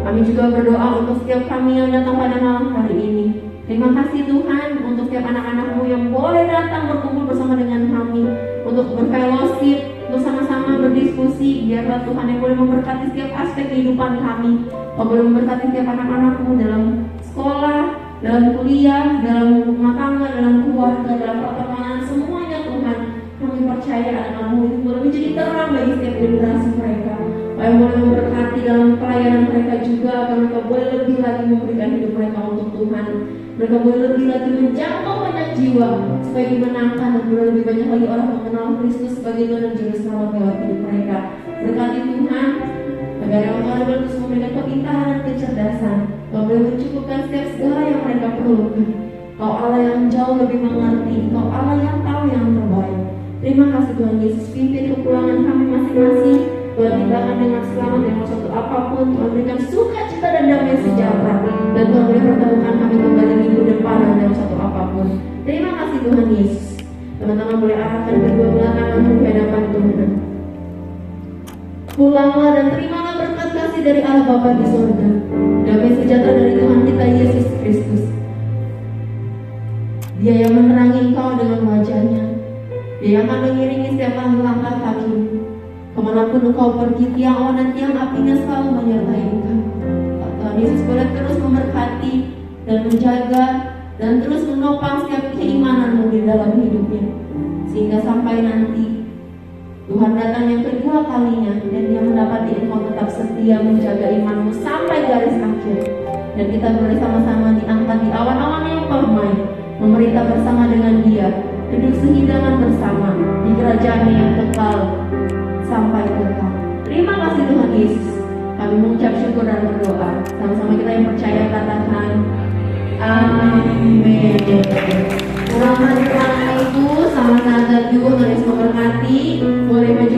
Kami juga berdoa untuk setiap kami yang datang pada malam hari ini. Terima kasih Tuhan untuk setiap anak-anak-Mu yang boleh datang berkumpul bersama dengan kami untuk berfellowship, untuk sama-sama berdiskusi. Biarlah Tuhan yang boleh memberkati setiap aspek kehidupan kami. Kau boleh memberkati setiap anak-anak-Mu dalam sekolah, dalam kuliah, dalam rumah tangga, dalam keluarga, dalam pertemanan, semuanya Tuhan. Kami percaya anak-anak-Mu itu boleh menjadi terang bagi setiap generasi mereka. Kau yang boleh memberkati dalam pelayanan mereka juga, agar mereka boleh lebih lagi memberikan hidup mereka untuk Tuhan. Mereka boleh lebih lagi menjangkau banyak jiwa supaya dimenangkan, dan boleh lebih banyak lagi orang mengenal Kristus sebagai Tuhan dan Juru Selamat lewat hidup mereka. Berkati Tuhan, agar yang Tuhan boleh terus memberikan kepintaran dan kecerdasan. Kau boleh mencukupkan setiap segala yang mereka perlukan. Kau Allah yang jauh lebih mengerti, Kau Allah yang tahu yang terbaik. Terima kasih Tuhan Yesus, pimpin kepulangan kami masing-masing. Tuhan tinggalkan dengan selamat dengan suatu apapun. Tuhan berikan sukacita dan damai sejahtera, dan Tuhan boleh pertemukan kami kembali minggu depan dalam suatu apapun. Terima kasih Tuhan Yesus. Teman-teman boleh arahkan kedua belah tanganmu ke hadapan Tuhan. Pulanglah dan terimalah berkat kasih dari Allah Bapa di surga, damai sejahtera dari Tuhan kita Yesus Kristus. Dia yang menerangi engkau dengan wajahnya, Dia yang akan mengiringi setiap langkah kakimu. Kemanapun engkau pergi, tiang awan dan tiang apinya selalu menyertai engkau. Tuhan Yesus boleh terus memberkati dan menjaga dan terus menopang setiap keimananmu di dalam hidupnya, sehingga sampai nanti Tuhan datang yang kedua kalinya dan Dia mendapati engkau tetap setia menjaga imanmu sampai garis akhir. Dan kita boleh sama-sama diangkat di awan-awan yang permai, memerintah bersama dengan Dia, duduk sehidangan bersama di kerajaan yang kekal sampai kekal. Terima kasih Tuhan Yesus. Kami mengucap syukur dan berdoa. Sama-sama kita yang percaya katakan amin. Selamat Ibu, selamat Natal juga, Tuhan Yesus memberkati. Boleh maju